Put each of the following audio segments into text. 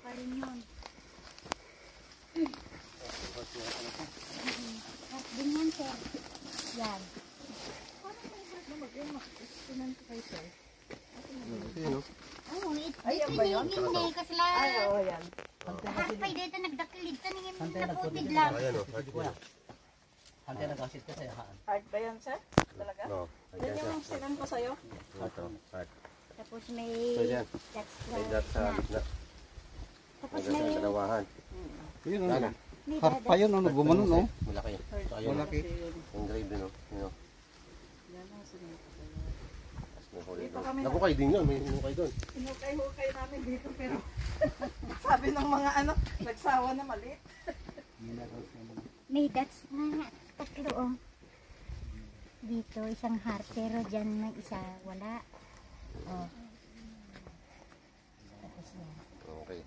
pa rin yun. Heart din yan, sir. Yan. Parang may heart na mag-inan ko kayo, sir. Ayan ba yun? Hindi, kasi lang. Ay, oo, yan. Heart pa dito, nagdakilid. Taningin mo na po, bigla. Ayan o, heart ko. Hantay nag-asit ka sa'yo, haan. Heart ba yan, sir? Talaga? No, Yan yung sinan ko sa'yo. ito, heart. Tapos may So yan, that's may dot sa gitna. Tapos Hanggang may sa dalawahan. Yun, Sana. may harp pa yun, ano, gumano, no? Malaki. So ayun, Malaki. engraved yun o. Yun o. Yan ang sinan ko sa'yo. Tapos may hole Dito doon. kami Nagukay din yun, may hinukay doon. Hinukay-hukay namin dito pero sabi ng mga ano, nagsawa na maliit. may dots na tatlo oh. Dito isang heart pero dyan may isa wala. Oh. Tapos yan. Okay.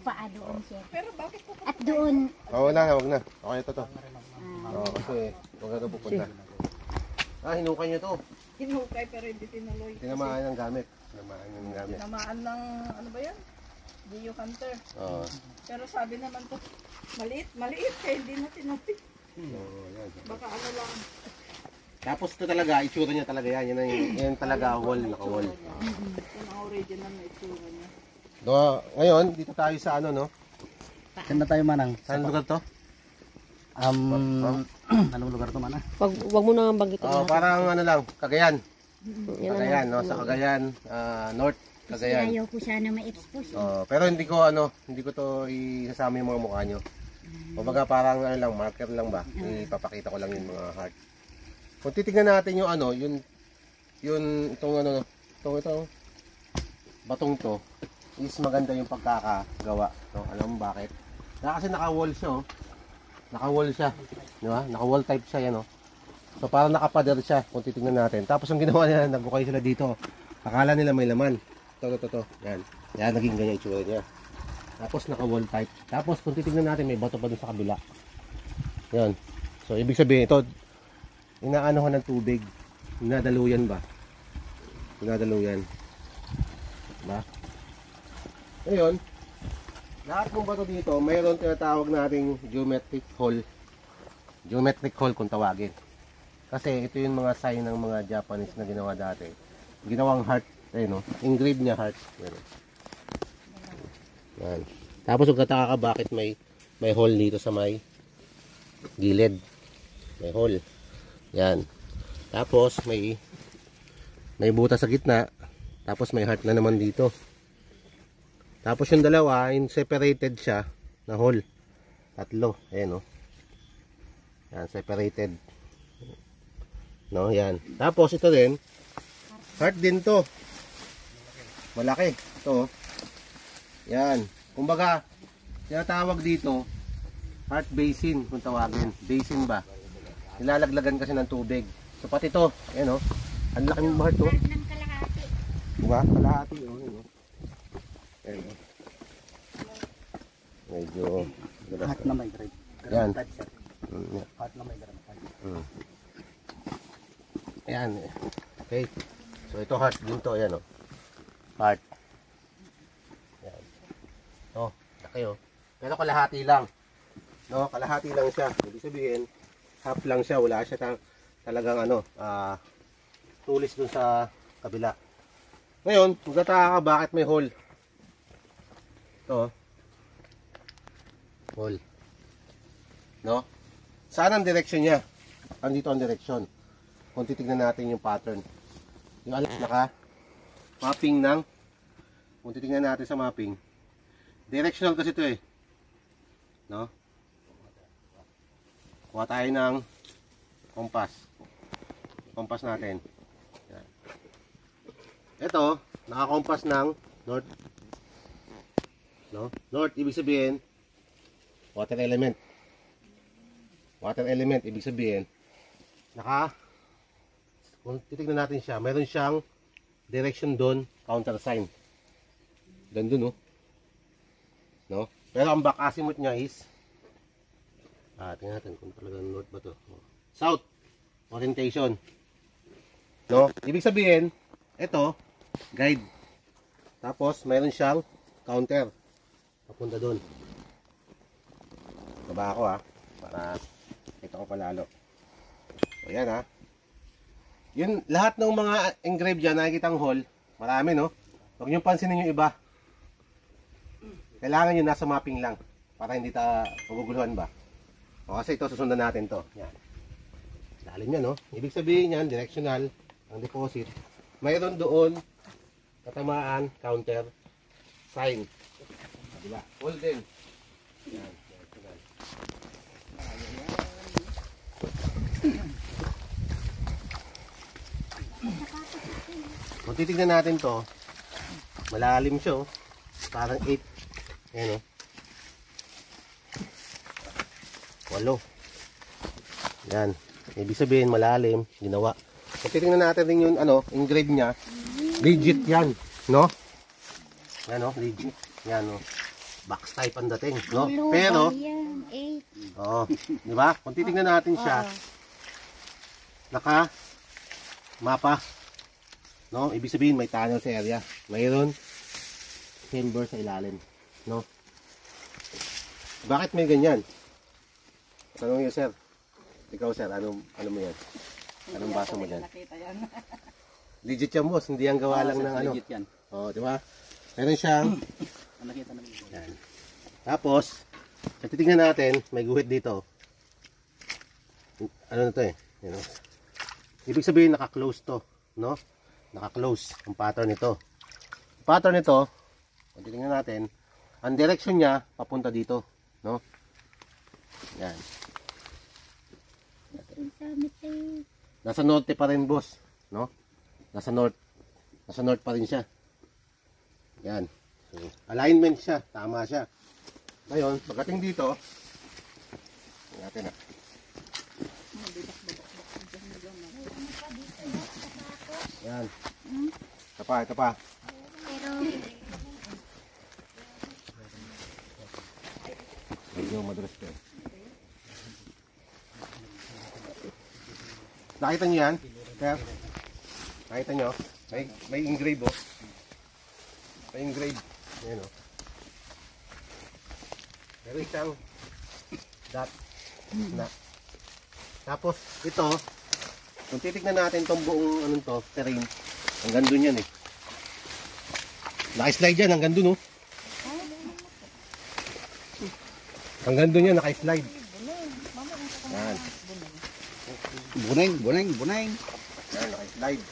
Paa doon siya. Pero bakit po At doon Wag na, wag na. Okay, ito to. Oo, kasi huwag na ito pupunta. Hinukay niyo to. hinukay pero hindi tinuloy? Tinamaan ng gamit. Tinamaan ng gamit. Tinamaan ng ano ba yan? Geo Hunter. Oo. Pero sabi naman to, maliit kaya hindi na tinuloy. Oo, yan. Baka ano lang. Tapos ito talaga, itsura niya talaga yan. Yan talaga, wall, naka-wall. Yan ang original na itsura niya. Ngayon, dito tayo sa ano, no? Saan na tayo, Manang? Saan lugar to? Anong lugar to, Manang? Wag mo na banggitin. Parang ano lang, Cagayan. Yan Cagayan, no? Sa Cagayan, North Cagayan. ayaw ko sana ma-expose. Pero hindi ko to isasama yung mga mukha nyo. Kumbaga parang ano lang, marker lang ba? Ipapakita ko lang yung mga heart. Kung titingnan natin yung ano, itong ano, ito, batong to, is maganda yung pagkakagawa. No? Alam mo bakit? Kasi naka-wall siya, oh. Naka-wall siya. Di ba? Naka-wall type siya, yan, oh. So parang nakapader siya kung titingnan natin. Tapos ang ginawa nila, nagukay sila dito. Akala nila may laman. Ito. Yan. Yan, naging ganyan itsura niya. Tapos naka-wall type. Tapos kung titingnan natin, may bato pa dun sa kabila. Yan. So ibig sabihin, ito, inaanohan ng tubig. Inadaluyan ba? Inadaluyan. Diba? Ngayon, lahat ng bato dito, mayroon tinatawag nating geometric hole. Geometric hole kung tawagin. Kasi ito yung mga sign ng mga Japanese na ginawa dati. Ginawang heart, no? Engraved niya heart. Yan. Tapos kung kataka ka bakit may hole dito sa may gilid. May hole. Yan. Tapos may butas sa gitna. Tapos may heart na naman dito. Tapos yung dalawa, separated siya na hole. Tatlo. Ayan, no? Yan, separated. No, yan. Tapos ito din, heart din to. Malaki. Ito. Yan. Kumbaga, tinatawag dito, heart basin kung tawagin. Basin ba? Nilalaglagan kasi ng tubig. So pati ito, ayan, no? Ang laki ng heart to. Heart ng kalahati. Diba? Kalahati, oh. Ayan, no? Ayan, no? Medyo Heart na may grade. Yan. Yeah. Heart na may grade. Ayan. Okay. So ito heart din to. Ayan, oh. Heart. Ayan. Oh, laki, oh. Pero kalahati lang. No, kalahati lang siya. Ibig sabihin, half lang siya. Wala siya talagang ano, tulis dun sa kabila. Ngayon, magtataka ka bakit may hole. Ito. Hole. No? Saan ang direksyon niya? Andito ang direksyon. Kung titignan natin yung pattern. Yung alas mapping ng, kung titignan natin sa mapping, directional kasi ito eh. No? Kuha tayo ng compass. Compass natin. Yan. Ito, nakakompas ng north. No? North, ibig sabihin, water element. Water element, ibig sabihin, kung titignan natin siya, mayroon siyang direction doon, counter sign. Doon, oh. No? Pero ang back azimuth niya is, tingnan natin kung talagang north ba to. South orientation. No? Ibig sabihin, ito, guide. Tapos, mayroon siyang counter. Papunta doon. Baba ako ha. Para kita ko palalo. So, yan ha. Yun, lahat ng mga engrave dyan, nakikita ang hole. Marami, no? Huwag niyong pansinin yung iba. Kailangan yun nasa mapping lang. Para hindi maguguluhan ba. O, kasi ito, susundan natin to. Yan. Lalim yan, no? Ibig sabihin yan, directional, ang deposit. Mayroon doon, katamaan, counter, sign. Diba? Golden. Yan. Directional. Kung titignan natin to, malalim siya, oh. Parang 8. Ayan, oh. 8. Yan. Ibig sabihin, malalim, ginawa. Kung titignan natin din yung engrave niya, legit yan, no? Yan, oh, legit. Yan, oh. Box type ang dating, no? Pero, oo, di ba? Kung titignan natin siya, naka mapa, no? Ibig sabihin may tunnel sa area. Mayroon chamber sa ilalim, no? Bakit may ganyan? Tanong niyo, sir. Ikaw, sir, ano mo yan? Anong basa mo dyan? Nakita yan. Legit yan, boss. Hindi ang gawa lang ng ano. Legit yan. Oh, di ba? Meron siyang Nakita namin. yan. Tapos, kung titignan natin, may guhit dito. Ano na to eh? You know? Ibig sabihin, naka-close to. No? Naka-close ang pattern nito. Ang pattern nito, kung titignan natin, ang direction niya, papunta dito. No? Yan. Nasa norte pa rin, boss. No? Nasa north. Nasa north pa rin siya. Yan. So, alignment siya. Tama siya. Ngayon, pagdating dito, natin na. Yan. Ito pa, ito pa. Medyo madras ko eh. Nakita nyo yan? Sir? Nakita nyo? May engrave oh. May engrave. Ayan oh. Meron isang dot na. Tapos ito, kung titignan natin tong buong anong to, terrain, hanggang dun yan eh. Naka-slide yan, hanggang dun oh. Hanggang dun yan, naka-slide. Yan. Buneng. Yan, naka-slide.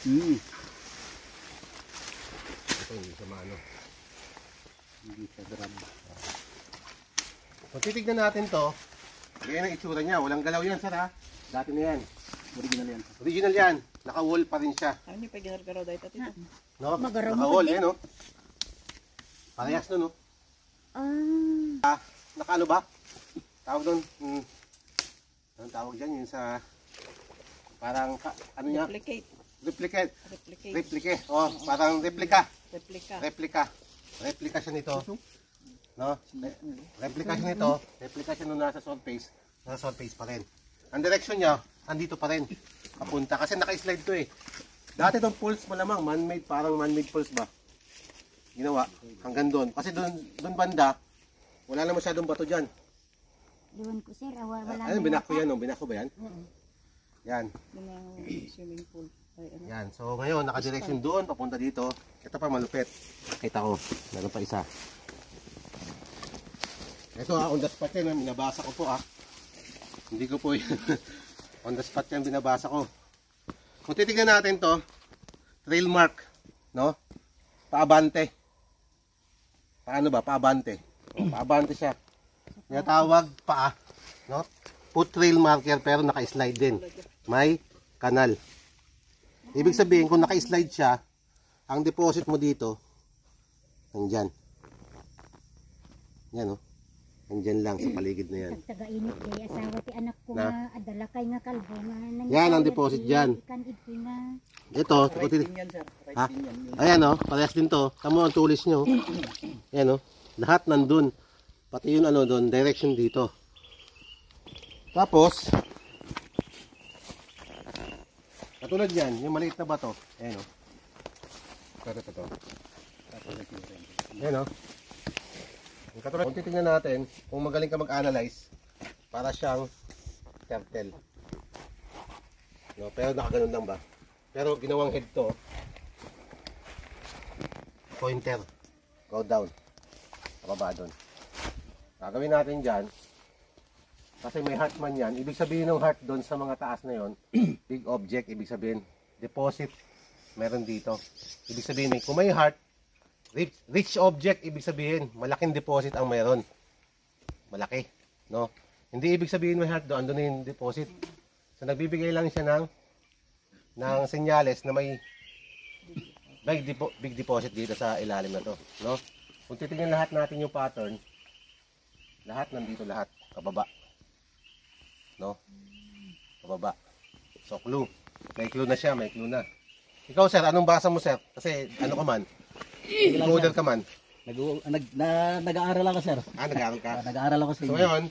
Ito, hindi siya maano. Hindi siya drum. Kung titignan natin to, ganyan ang itsura niya. Walang galaw yan, sir ha. Dati na yan. Original yan. Original yan. Naka-wall pa rin siya. Ano yung pag-ginargaraw dahil ito? No? Magaraw mo Naka-wall, din. eh, no? Parehas no, no? Ah, Naka-ano ba? Tawag doon? Anong tawag dyan? Yung sa... Parang, ano niya? Replicate. Replicate. Oh, parang replika. Replica. Replika siya nito. No? Replika siya nito. Replika siya nung nasa surface. Nasa surface pa rin. Ang direction niya, andito pa rin. Papunta. Kasi naka-slide to eh. Dati itong pulse malamang, man-made, parang man-made pulse ba? Ginawa. Hanggang doon. Kasi doon banda, wala na masyadong bato dyan. doon ko sir, wala Ano, binako yan? No? Binako ba yan? Yan. Swimming pool. Yan. So ngayon, naka-direction doon, papunta dito. Ito pa malupit. Kita ko. Meron pa isa. Ito on the spot yan. Binabasa ko po Hindi ko po on the spot yan binabasa ko. Kung titignan natin to, trail mark. No? Paabante. Paano ba? Paabante. Paabante siya. Tinatawag paa. No? Foot trail marker pero naka-slide din. May kanal. Ibig sabihin, kung naka-slide siya, ang deposit mo dito, nandyan. Yan, oh. Nandyan lang sa paligid na yan. Taga-init kay asawa ti anak ko Na? nga adala kay nga kalbo nga Yan ang deposit dyan. Kanid ko nga Ito, Right din yan, sir. Right ha? din yan. Ayan, oh. Parehas din to. Tamo ang tulis nyo. Ayan, oh. Lahat nandun. Pati yung ano doon, direction dito. Tapos, katulad yan, yung maliit na bato. Ayan, oh. Ito. Yan o. Ang katulad, kung titignan natin, kung magaling ka mag-analyze, para siyang turtle. No, pero nakaganon lang ba? Pero ginawang head to, pointer, go down, pababa doon. Gagawin natin dyan, kasi may heart man yan, ibig sabihin ng heart doon sa mga taas na yon, big object, ibig sabihin, deposit, meron dito. Ibig sabihin, kung may heart, rich object, ibig sabihin, malaking deposit ang mayroon. Malaki, no? Hindi ibig sabihin may heart doon, doon na yung deposit. So, nagbibigay lang siya ng senyales na may big deposit dito sa ilalim na to, no? Kung titingnan lahat natin yung pattern, lahat nandito lahat, kababa. No? Kababa. So, clue. May clue na siya, may clue na. Ikaw, sir, anong basa mo, sir? Kasi, ano ka man? Encoder ka man. Nag-aaral ako, sir. Nag-aaral ka. Nag-aaral ako sa So, inyo. ngayon,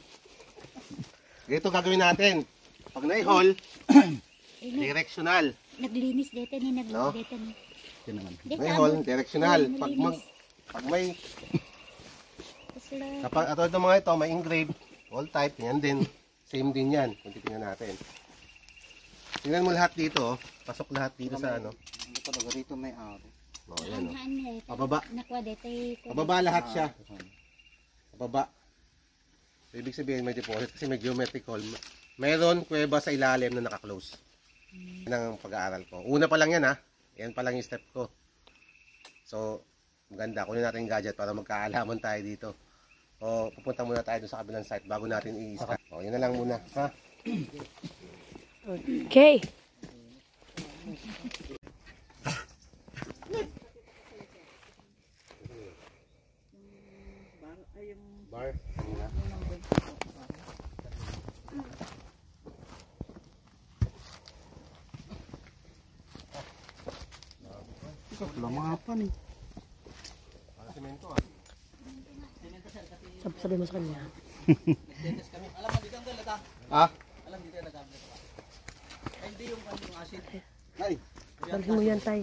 ito gagawin natin. Pag na-haul, directional. Naglinis dito ni, naglinis No? dito ni. Yun naman. May-haul, directional. Pag may, kapag ito mga ito, may engrave, all type, yan din. Same din yan, kung titingnan natin. Tingnan mo lahat dito, pasok lahat dito sa ano. Ano talaga rito may araw. Oh, yan o. Anhan niya. Pababa. Nakwa dito. Pababa lahat siya. Pababa. So, ibig sabihin may deposit kasi may geometrical. Mayroon kuweba sa ilalim na naka-close. Yan ang pag-aaral ko. Una pa lang yan ha. Yan pa lang yung step ko. So, maganda. Kunin natin yung gadget para magkaalaman tayo dito. O, pupunta muna tayo doon sa kabilang site bago natin i-start. O, yun na lang muna. Ha? Okay. Bar. Lamapan eh. Para semento ah. Sabi mo sa kanya. Alam mo, dito ang galata. Ah? Alam, dito ang nagamit ko. Ay, hindi yung acid. Ay, Dalhin mo yan, tay.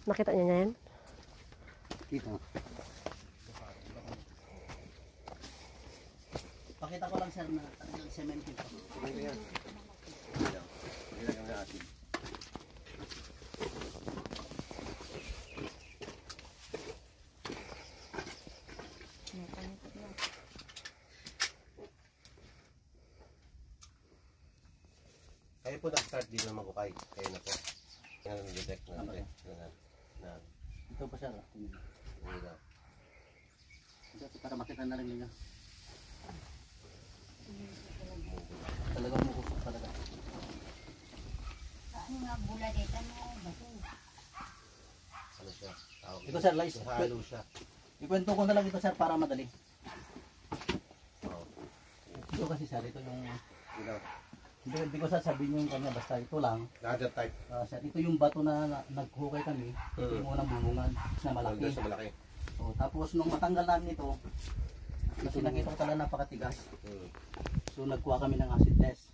Nakita niya yan? kita. Pakita ko lang, sir, na talagang cement ito. Semento yan. Ilagay mo na acid. Kayo po nag-start dito ng magukay. Kayo na po. Yan ang detect na. Ito pa, sir. Ito, para makita na rin ninyo. Talagang mukusok talaga. Ano nga bula dito mo? Bato. Ano siya? Tawag Ito, sir, lies. halo siya. Ikwento ko na lang ito, sir, para madali. Oo. Ito kasi, sir, ito yung... Ilaw. Hindi ko sasabihin yung kanya, basta ito lang. Another type. Sir, ito yung bato na naghukay kami. Ito yung unang bumungan na malaki. Hanggang sa malaki. So, tapos nung matanggal namin ito, kasi nakita ko talaga napakatigas. So nagkuha kami ng acid test.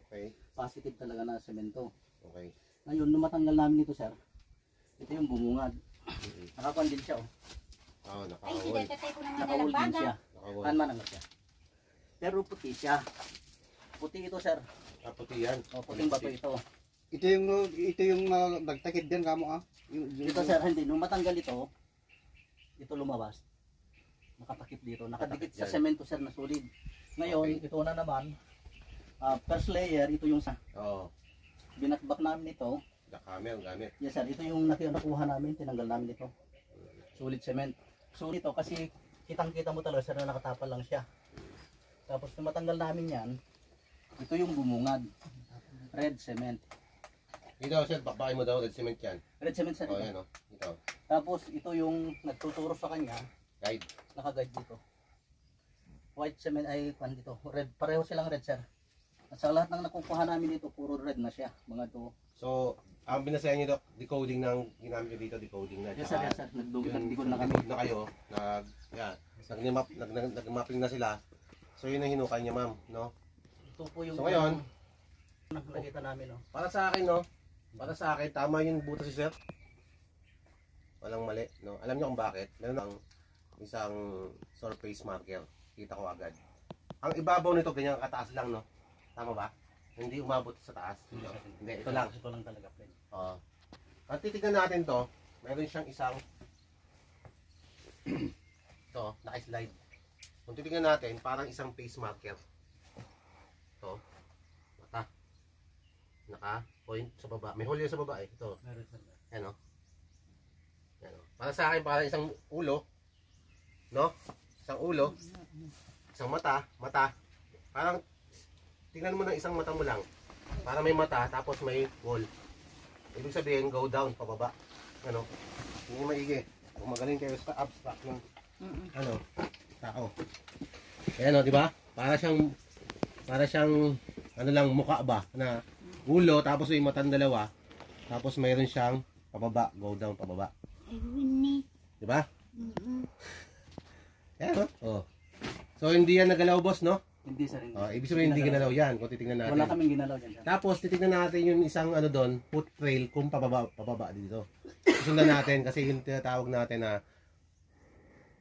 Okay. Positive talaga na semento. Okay. Ngayon, nung matanggal namin ito, sir, ito yung bumungad. Nakakuan din siya, oh. Oo, Ay, nakahol. hindi. Tatay ko naman Nakahol dalang din siya. baga. Nakahol. Kan man siya. Pero puti siya. Puti ito, sir. Puti yan. O, puting bato ito. Ito yung nagtakid din kamo ah. Ito, sir, hindi. Nung matanggal ito lumabas. Nakatakip dito. Nakadikit sa Yan. semento, sir, na solid. Ngayon, ito na naman. First layer, ito yung sa Oo. binakbak namin ito. Dakame ang gamit. Yes, sir. Ito yung nakuha namin. Tinanggal namin ito. Solid cement. So ito kasi kitang-kita mo talaga, sir, na nakatapal lang siya. Tapos nung matanggal namin yan, ito yung bumungad. Red cement. Ito, sir, bakbakin mo daw. Red cement yan. Red cement, sir. Oo, Ito. yan o. Ito. Tapos ito yung nagtuturo sa kanya, Guide. nakaguide dito. White cement ay kwan dito. Red. Pareho silang red, sir. At sa lahat ng nakukuha namin dito, puro red na siya. Mga to. So, ang binasayan nyo, Doc, decoding ng ginamit nyo dito, decoding na. Yes, sir. Yes, sir. Nagdugod na kami. Nag-decode na kayo. Nag-mapping na sila. So, yun ang hinukay niya, ma'am. No? Ito po yung So, ngayon, nakita namin, no. para sa akin, no? Para sa akin, tama yung butas si sir. Walang mali, no? Alam niyo kung bakit? Meron ng isang surface marker. Kita ko agad. Ang ibabaw nito ganyan kataas lang, no? Tama ba? Hindi umabot sa taas. Hindi, ito lang. Ito lang talaga, friend. Oo. Ang titignan natin to, meron siyang isang ito, naka-slide. Kung titignan natin, parang isang face marker. Ito. Mata. Naka-point sa baba. May hole yun sa baba eh. Ito. Meron sir. Yan o. Yan o. Para sa akin, parang isang ulo. No? Isang ulo. Isang mata. Mata. Parang, tingnan mo ng isang mata mo lang. Para may mata, tapos may wall. Ibig sabihin, go down, pababa. Ano? Hindi maigi. Kung magaling kayo sa abstract ng ano, tao. Ayan o, di ba? Para siyang, ano lang, mukha ba? Na ulo, tapos may matang dalawa. Tapos mayroon siyang pababa, go down, pababa. Ay, Winnie. Di ba? Ayan o. Oh. So, hindi yan nagalaw, boss, no? Hindi sir, hindi. Oh, ibig sabihin, hindi ginalaw yan kung titingnan natin. Wala kaming ginalaw dyan sir. Tapos titignan natin yung isang ano doon, foot trail kung pababa dito. Susundan natin kasi yung tinatawag natin na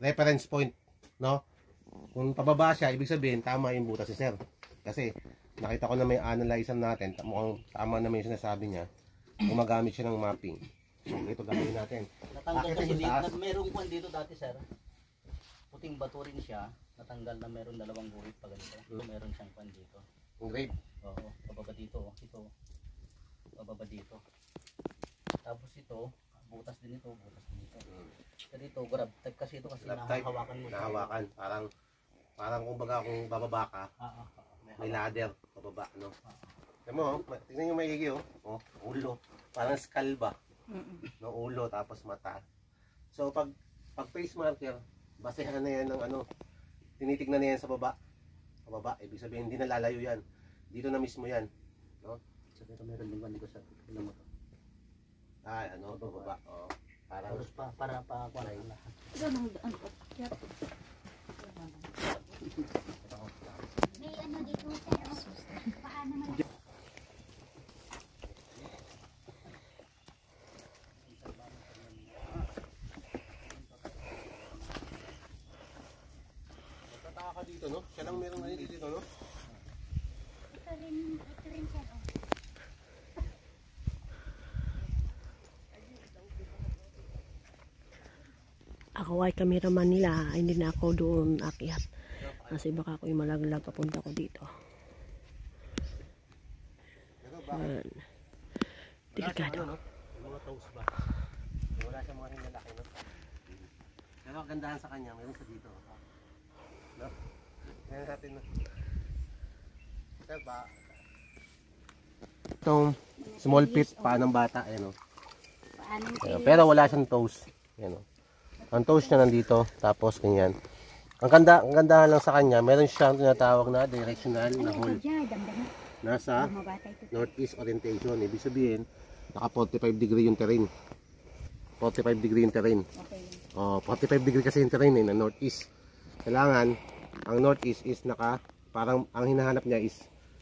reference point, no? Kung pababa siya, ibig sabihin tama yung butas ni sir. Kasi nakita ko na may analyzer natin, mukhang tama naman yung sinasabi niya. Gumagamit siya ng mapping. So ito gagawin natin. Natanggal Akit kasi yung dito, taas. merong kwan dito dati sir. Puting bato rin siya. Natanggal na meron dalawang guhit pa ganito. So meron siyang kwan dito. Yung grade. Oo, pababa dito. Ito. Pababa dito. Tapos ito, butas din ito, butas din ito. Pero ito, grab type kasi ito kasi Grab type. nahahawakan mo. Nahawakan. Parang kumbaga kung bababa ka, may ladder pababa, no? Tignan mo, tignan yung maigi, oh. Oh, ulo. Parang skull ba? No, ulo, tapos mata. So, pag face marker, basehan na yan ng ano, tinitignan na yan sa baba. Sa baba, ibig sabihin, hindi na lalayo yan. Dito na mismo yan. No? So, ito meron din dito sa tingnan mo to. Ay, ano, baba. Oh, parang, Tapos para kwan na lahat. May ano dito, sir. Paano naman? magtataka ka dito, no? Siya lang meron na dito, no? Ito rin, sir. Oh. Ako ay cameraman nila, hindi na ako doon akyat. Kasi baka ako yung malaglag papunta ko dito. Ayan. Delikado. Ano, no? Yung mga toes ba? Wala siyang mga lalaki, no? Pero ang gandahan sa kanya, meron sa dito. No? Ngayon natin, no? Ito ba? Itong small feet pa ng bata, ayan, no? Paano Ayan, pero wala siyang toes. Ayan, no? Ang toes niya nandito, tapos ganyan. Ang gandahan lang sa kanya, meron siyang tinatawag na directional na hole. Nasa northeast orientation. Ibig sabihin, naka 45 degree yung terrain. 45 degree yung terrain. Oh, 45 degree kasi yung terrain na northeast. Kailangan, ang northeast is parang ang hinahanap niya is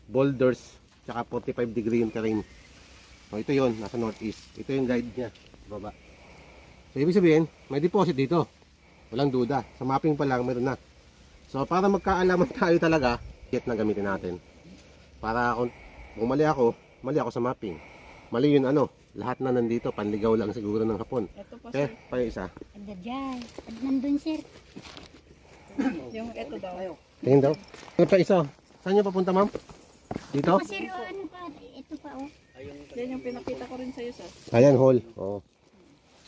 boulders, tsaka 45 degree yung terrain. Oh, ito yon nasa northeast. Ito yung guide niya, baba. So, ibig sabihin, may deposit dito. Walang duda. Sa mapping pa lang, meron na. So, para magkaalaman tayo talaga, kit na gamitin natin. Para kung mali ako sa mapping. Mali yun ano, lahat na nandito, panligaw lang siguro ng hapon. Ito po Okay, pa yung isa. Ando dyan. Nandun, sir. yung ito daw. Tingin daw. Ano pa isa? Saan niyo papunta, ma'am? Dito? O, sir, o, ano pa? Ito pa, oh. Yan yung pinakita ko rin sa'yo, sir. Ayan, hall. Oo.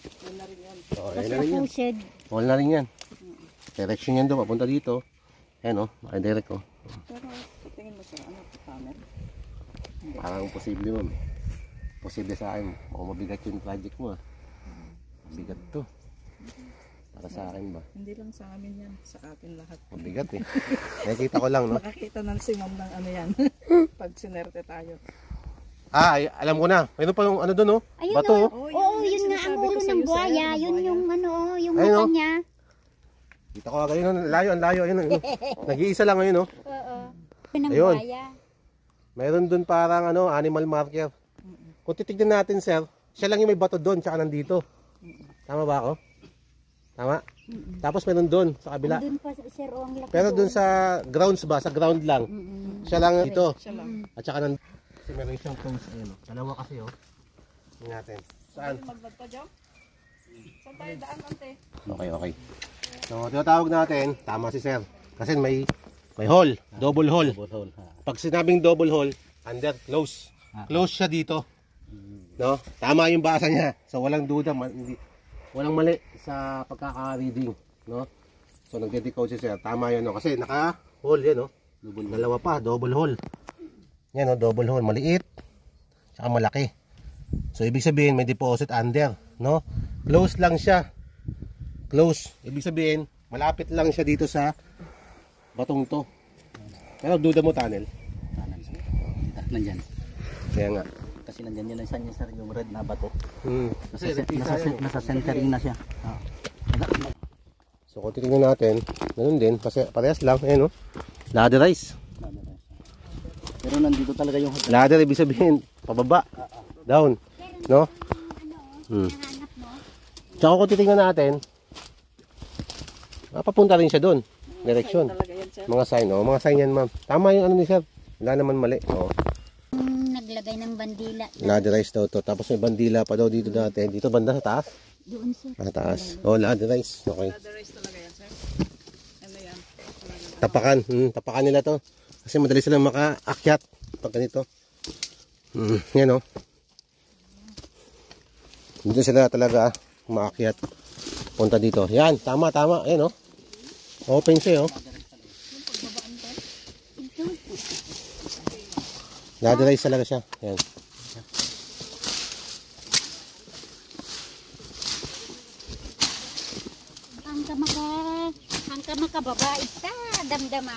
Yan na rin yan. Oh, Basta ayan na rin yan. pushed. Hall na rin yan. Direction yan doon, papunta dito. Ayan o, nakadirect o. Pero tingin mo, sir, ano po camera? Parang posible, ma'am. Posible sa akin. Mukhang mabigat yung project mo, ah. Mabigat to. Para sa akin ba? Hindi lang sa amin yan, sa atin lahat. Mabigat eh. Nakikita ko lang, no? Makakita na si ma'am ng ano yan. Pag sinerte tayo. Ah, ay, alam ko na. Mayroon pa yung ano doon, no? Ayun, Bato, oh. oh. Oo, yun nga ang sinasabi ko ulo sa'yo, ng sir, buhaya. ng Yun buhaya. yung ano, oh, yung Ayun, mata oh. niya. Kita ko agad yun. Ang layo. Ayun, ayun. Nag-iisa lang ngayon, no? Oo. Yun ang Ayun. buhaya. Mayroon doon parang animal marker. Kung titignan natin, sir, siya lang yung may bato doon, tsaka nandito. Tama ba ako? Tama? Tapos meron doon sa kabila. Doon pa, sir, oh, ang laki Pero doon. doon sa grounds ba? Sa ground lang. Siya lang dito. Siya lang. At saka nandito. Kasi meron siyang post. Ayun, dalawa kasi oh. Tingnan natin. Saan? Maglad pa dyan. Saan tayo daan, ante? Okay. So, tinatawag natin, tama si sir. Kasi may hole, double hole. Double hole. Pag sinabing double hole, under, close. Close siya dito. No? Tama yung basa niya. So, walang duda, walang mali sa pagkaka-reading. No? So, nagde-decode si sir. Tama yun, no? Kasi naka-hole yan, no? Dalawa pa, double hole. Yan, no? Double hole. Maliit. Tsaka malaki. So, ibig sabihin, may deposit under. No? Close lang siya. Close. Ibig sabihin, malapit lang siya dito sa batong to. Pero duda mo tunnel. Nandyan. Kaya nga. Kasi nandyan yun lang saan sir, yung red na bato. Nasa centering na siya. So kung titingnan natin, ganun din, parehas lang, ayan o. Laderize. Pero nandito talaga yung Ladder, ibig sabihin, pababa. Down. No? Nahanap mo. Tsaka kung titingnan natin, papunta rin siya doon. Direksyon. Talaga yan, sir. Mga sign, oh. Mga sign yan, ma'am. Tama yung ano ni sir. Wala naman mali. Oh. Naglagay ng bandila. Laderize daw to. Tapos may bandila pa daw dito dati. Dito banda sa taas? Doon, sir. Sa taas. Oh, laderize. Okay. Laderize talaga yan, sir. Ano yan? Tapakan. Tapakan nila to. Kasi madali silang makaakyat pag ganito. Yan oh. Dito sila talaga maakyat. Punta dito. Yan. Tama. Yan oh. Open siya oh. Laderize talaga siya. Yan. Hangka makababa ita, damdama.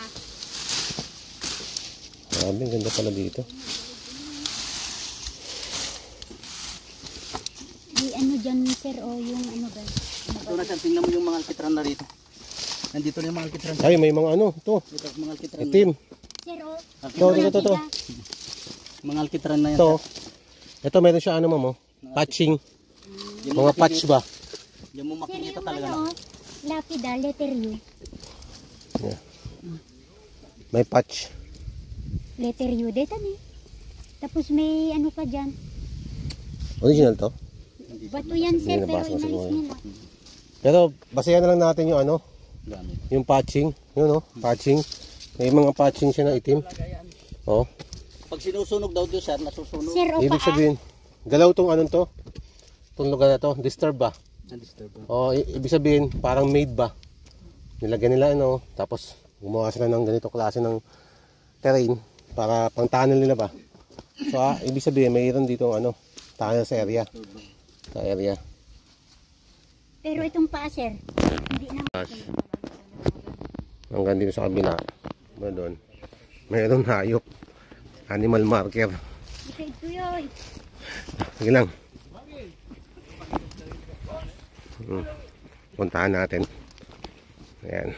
Grabe, ganda pala dito. Di ano dyan, sir, o yung ano ba? ito na sir, tingnan mo yung mga alkitran na rito. Nandito na yung mga alkitran. Ay, may mga ano. Ito. Ito mga alkitran. Itim. Sir, o. Ito. Mga alkitran na yan. Ito. Ito, meron siya ano mo. Patching. Mga patch ba? Yung mo Sir, makikita yung talaga ano, lapida, letter U. Yeah. May patch. Letter U, dito ni. Tapos may ano pa dyan. Original to. Bato yan, sir, Hindi, pero nabasa ko inalis siguro. nila. Pero basayan na lang natin yung ano. gamit. Yung patching. Yun oh. Patching. May mga patching siya na itim. Oh. Pag sinusunog daw doon sir, nasusunog. Sir, o Ibig sabihin, galaw tong anong to. Itong lugar na to. Disturb ba? Na-disturb. Oh, ibig sabihin, parang made ba? Nilagyan nila ano. Tapos gumawa sila ng ganito klase ng terrain para pang tunnel nila ba. So ibig sabihin, mayroon dito ano, tunnel sa area. Sa area. pero itong paa, sir, hindi na. Hanggang dito sa kabila. Doon. Mayroon hayop. Animal marker. Ito yun. Sige lang. Puntahan natin. Ayan.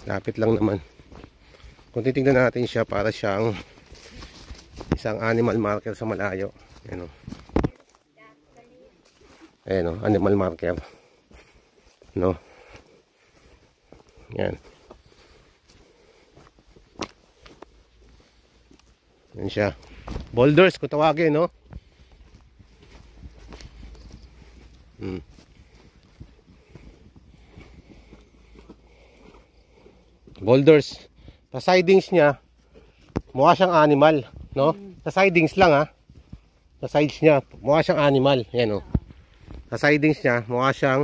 Lapit lang naman. Kung titignan natin siya, para siyang isang animal marker sa malayo. Ayan o. Ayan o, animal marker. No? Ayan. Ayan siya. Boulders, kung tawagin, no? Boulders. Sa sidings niya, mukha siyang animal, no? Sa sidings lang, ha? Sa sides niya, mukha siyang animal. Yan, oh. Sa sidings niya, mukha siyang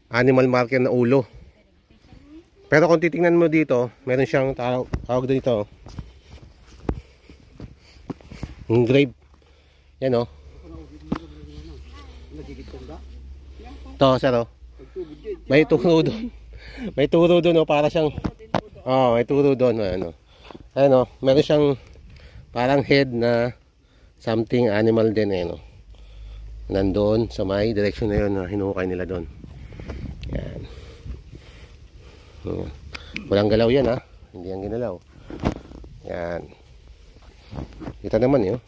animal marker na ulo. Pero kung titingnan mo dito, meron siyang tawag dito, engraved. Yan, oh. Ito, sir, oh. May turo doon. May turo doon, oh, para siyang, oh, may turo doon, ano. Ayun, oh, meron siyang parang head na something animal din, eh, no. Nandoon sa may direction na yun na hinukay nila doon. Yan. Walang galaw yan, ha. Hindi yan ginalaw. Yan. Kita naman, yun.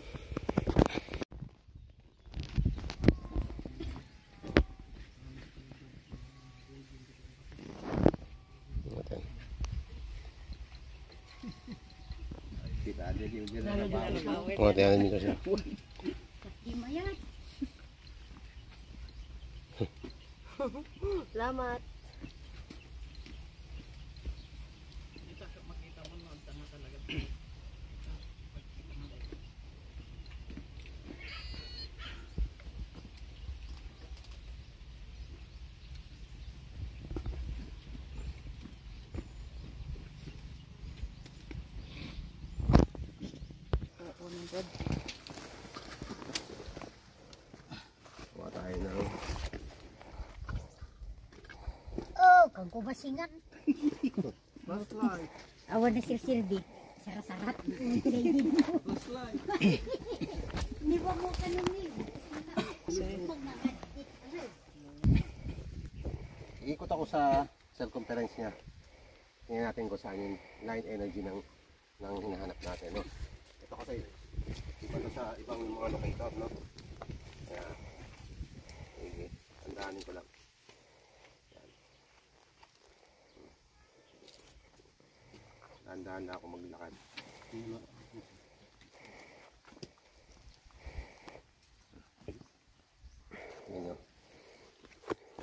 Kita ada di ujung Lalo din ano ba? O, tingnan nyo siya. Di mayat. Salamat. Kuha tayo ng Oh, kang kumasingan. Awan na sildi. Sarasarat. Hindi ba mo kanumi? Iikot ako sa circumference niya. Tingnan natin kung saan yung line energy ng hinahanap natin. No? Ito kasi, iba to sa ibang mga locator. No? Kaya, sige, tandaanin ko lang. Yan. Dahan-dahan na ako maglakad. Yan yun.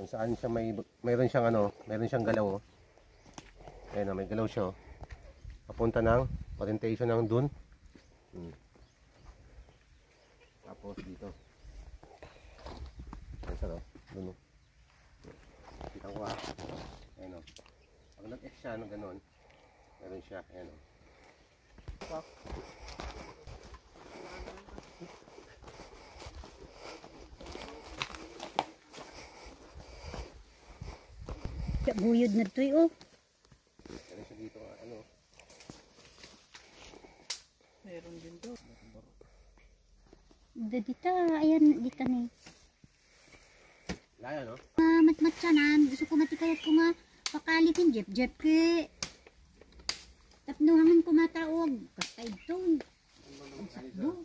Kung saan siya mayroon siyang galaw. Oh. Ayun, may galaw siya. Oh. Papunta ng orientation ng dun. Tapos dito. Ayun siya, oh. Dun. Oh. Kita ko ah. Ayun, oh. Pag nag-X siya, ganon. Meron siya. Ayun, oh. Buyod na ito oh. Meron siya dito. Ano? Meron din to. Dito, ayan, dito ni. Laya, no? Matmatsanan, gusto ko matikayat ko nga pakalitin, jep ke. Tapnuhangan ko mataog, kasta ito. Ang sakdo.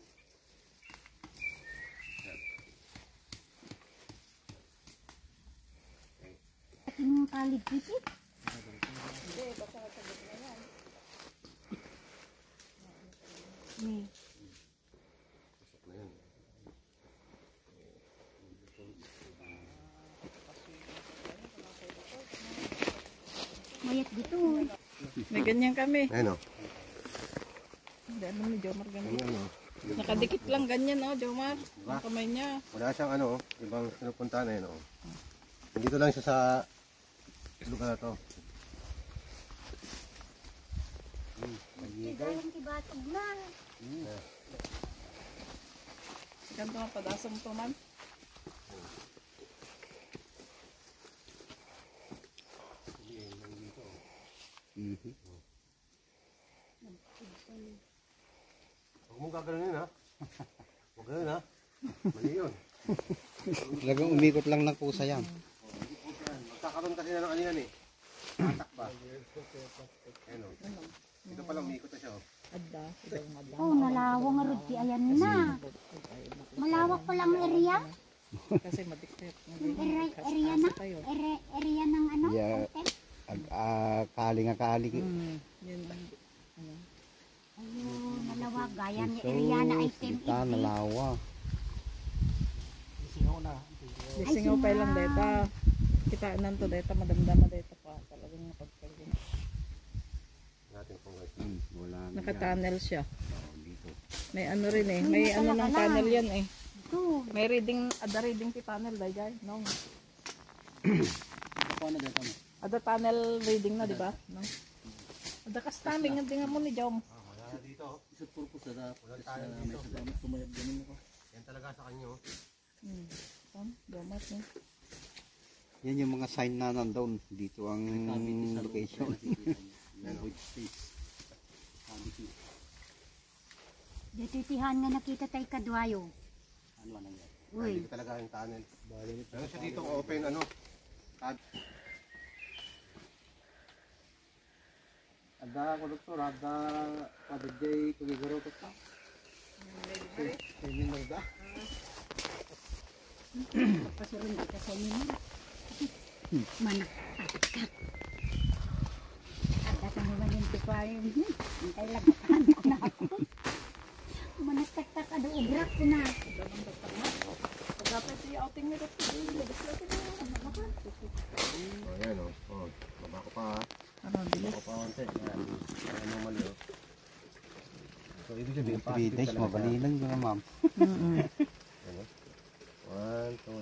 Ang kalig pipit. Ni. Mayat dito. May ganyan kami. Ayun, oh. Hindi alam ni Jomar ganyan. Ayun, oh. Nakadikit lang ganyan, oh, Jomar. Ang kamay niya. Wala siyang ibang pinupuntahan na yun. Oh. Dito lang siya sa lugar na to. Kailangan tibatog na. Ganito ang padasam to man. Huwag mong gaganunin ha. Huwag ganun ha. Mali yun. Talagang umikot lang ng pusa yan. Magkakaroon kasi na ng ano yan eh. Atak ba? Ayun o. Ito palang umikot na siya o. Oh, nalawang rod ayan na. Malawak pa lang area. Kasi madikit. Area na? Area ng ano? Yeah. Hotel? Kaling. Yan lang. Ayun, nalawag. Gaya ni area na item. Kita nalawa. Disingaw pa lang deta. Kita nanto deta, madamdama deta pa. Talagang napagpagin. Natin kung guys. Wala na. Naka-tunnel siya. Dito. May ano rin eh. May ano ng tunnel yan eh. Ito. May reading, ada reading ti tunnel dahil no. Ada tunnel reading na, di ba? No. Ada ka standing nga dinga mo ni Jom. Wala dito. Isang purpose na Wala tayo dito. tumayab ganun ako. Yan talaga sa kanya o. Domat no. Yan yung mga sign na nandun. Dito ang location. Dito itihan nga nakita tayo kadwayo. Ano lang yan? Uy. Dito talaga yung tunnel. Meron siya dito open tag. Ada ko doktor, ada padjay kugiguro ko ta. Ini nagda. Pasurun kita sa inyo. Mana? Ada kami man yung tikwayo. Ay lagatan ko na ako. ubrak ko na. Dapat i-outing nito. Oh, yan o. Oh, baba ko pa ha. Ano, Baba bilis. ko pa konti. Yan. Ano mali o. So, ibig sabihin, 3 positive days, talaga. mabalinan ko na ma'am. Ano? 1, 2,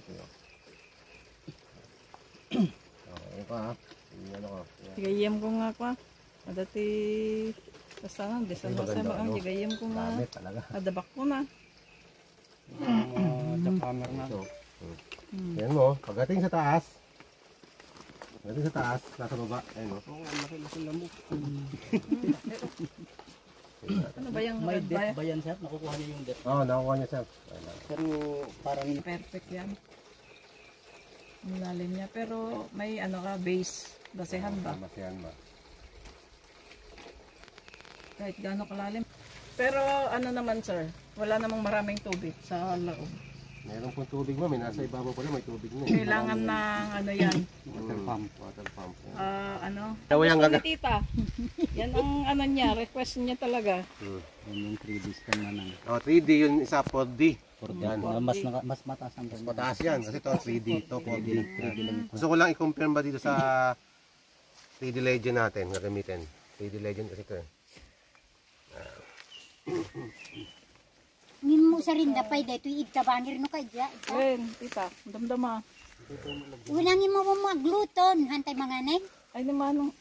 3. Okay, ano pa ha? Ano ko? Yan. Gayem ko nga ko. Dati basta nga, di sa Maganda, nasa ano? gayem ko nga. Dami talaga. Adabak ko na. Jackhammer na. Ito. Yan mo, pagdating sa taas, nasa baba, ayun o. Ano ba yung May red depth ba? ba yan sir? Nakukuha niyo yung depth. Oo, nakukuha niya sir. Pero parang Perfect yan. Ang lalim niya. Pero may ano ka, base. Basehan ba? Masiyan ba? Kahit gaano kalalim. Pero ano naman sir, wala namang maraming tubig sa loob. Meron pong tubig mo, may nasa ibabaw pala, may tubig na eh. Kailangan ng ano yan, Water pump. Water pump. ano. Dawa yung Gusto ni tita. Yan ang ano niya, request niya talaga. yung 3D scan na lang. Oh, 3D yun, isa 4D. Yan. Mas mataas ang Mas mataas yan, kasi ito 3D, ito 4D. 3D lang. Gusto ko lang i-confirm ba dito sa 3D Legend natin, gagamitin. 3D Legend kasi ito eh. Ngin mo sa rin dapay dito igtabangir no kay ja. Ayun, tita, damdama. Unang mo mo magluton hantay mga neng. Ay naman,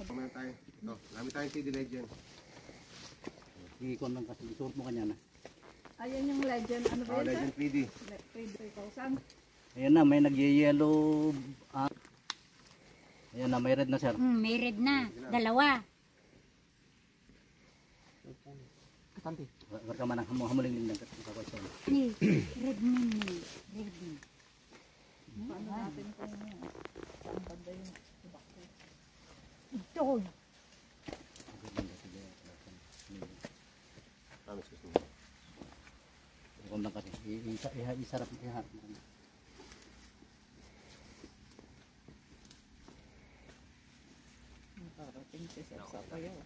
Kumain tayo. Ito, namin tayong 3D Legend. Ikon lang kasi isuot mo kanya na. ayan yung legend. Ano ba Oh, yun sir? Legend 3D. 3,000. Ayan na, may nag-yellow. Ayan na, may red na sir. May red na, dalawa. Huwag ka man ang hamuling lang. Ni, red ni. Red ni. Paano natin kung saan banda yung Ito. Excuse me. Huwag lang kasi. Isarap mo. Iharap mo. parating si Sir Sapayaw.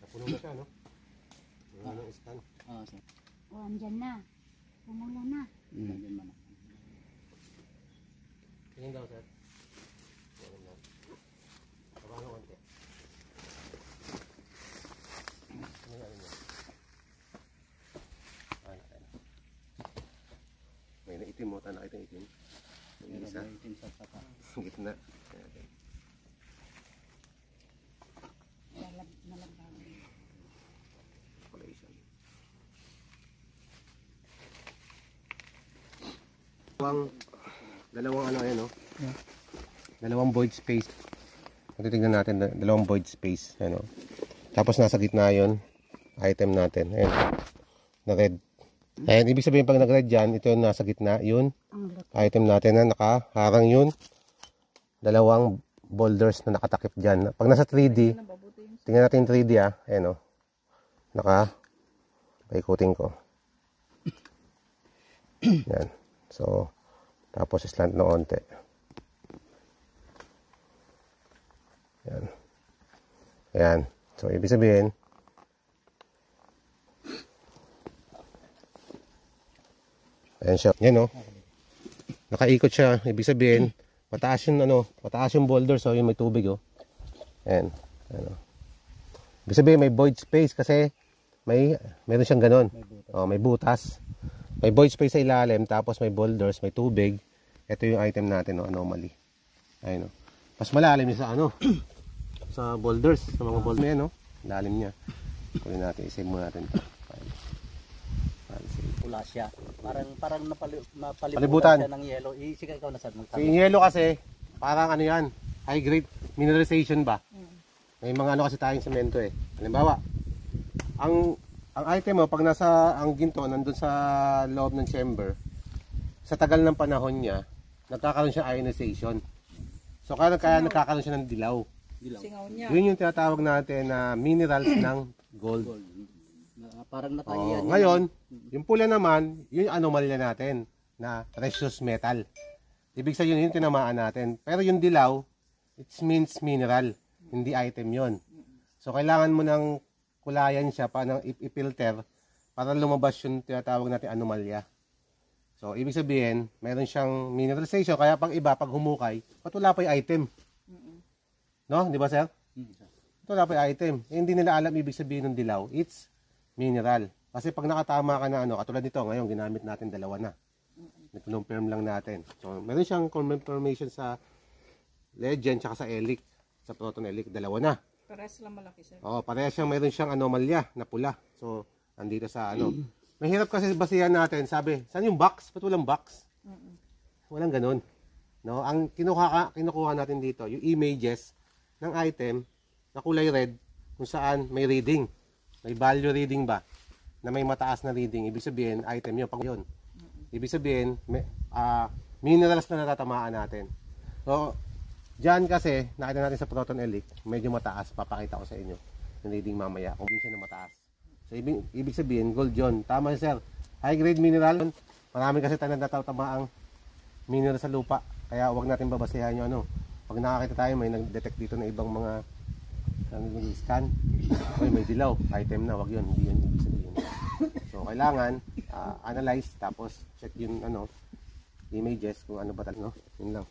Napuno na siya, no? Wala nang scan. Sir. O, andyan na. Pumula na. Nandiyan man. Tingin daw, sir. Tingin lang. Paano konti? Ano nga niya? May naitim mo, tayo nakita itim. May isa. May itim sa sapa. Sa gitna. Ayan. Colation. Dalawang ano ayan, no? Dalawang void space. Kung titignan natin, dalawang void space. Ayan, no? Tapos nasa gitna yun, item natin. Ayan. Na red. Ayan, ibig sabihin pag nag-red dyan, ito yung nasa gitna, yun. Item natin na nakaharang yun. Dalawang boulders na nakatakip dyan. Pag nasa 3D, tingnan natin yung 3D ah. Ayan, no? Paikutin ko. Yan. So, tapos slant na onte. Yan. Ayan. So, ibig sabihin, ayan siya. Yan, no? Nakaikot siya. Ibig sabihin, mataas yung, mataas yung boulder. So, yung may tubig, oh. Ayan. Ayan, oh. Ibig sabihin, may void space kasi meron siyang ganon. Oh, may butas. May void space sa ilalim, tapos may boulders, may tubig. Ito yung item natin, no? Anomaly. Ayun, no? Mas malalim niya sa sa boulders, sa mga boulders. Ayan, no? Lalim niya. Kunin natin, isave mo natin ito. Pula siya. Parang napalibutan Palibutan. siya ng yellow. Sige, ikaw na sir. So, yung yellow kasi, parang ano yan, high grade mineralization ba? May mga ano kasi tayong semento eh. Halimbawa, ang item mo, pag nasa ang ginto, nandun sa loob ng chamber, sa tagal ng panahon niya, nagkakaroon siya ionization. So, kaya nagkakaroon siya ng dilaw. Singaw niya. Yun yung tinatawag natin na minerals ng gold. Parang natahiyan. Ngayon, yung pula naman, yun yung anomalya natin na precious metal. Ibig sabihin yun tinamaan natin. Pero yung dilaw, it means mineral, hindi item yon. So kailangan mo ng kulayan siya para i-filter para lumabas yung tinatawag natin anomalya. So ibig sabihin, meron siyang mineralization kaya pag iba pag humukay, wala pa yung item. No, di ba sir? Wala pa yung item. Eh, hindi nila alam ibig sabihin ng dilaw, it's mineral. Kasi pag nakatama ka na katulad nito, ngayon ginamit natin dalawa na. Nag-confirm lang natin. So, meron siyang confirmation sa Legend tsaka sa Elic, sa Proton Elic, dalawa na. Parehas lang malaki, sir. Oo, parehas siyang meron siyang anomalya na pula. So, andito sa Mahirap kasi basihan natin, sabi, saan yung box? Ba't walang box? Walang ganun. No? Ang kinukuha natin dito, yung images ng item na kulay red, kung saan may reading. May value reading ba? Na may mataas na reading. Ibig sabihin, item yun. Pag yun. Ibig sabihin, minerals na natatamaan natin. So, dyan kasi, nakita natin sa Proton Elic, medyo mataas. Papakita ko sa inyo yung reading mamaya. Kung siya na mataas. So, ibig sabihin, gold yun. Tama sir. High grade mineral. Marami kasi tayo natatamaang mineral sa lupa. Kaya huwag natin babasehan yung Pag nakakita tayo, may nag-detect dito na ibang mga scan. May dilaw. Item na. Huwag yun. Hindi yun ibig sabihin. So, kailangan analyze tapos check yung images kung ano ba talaga, no? Yun lang.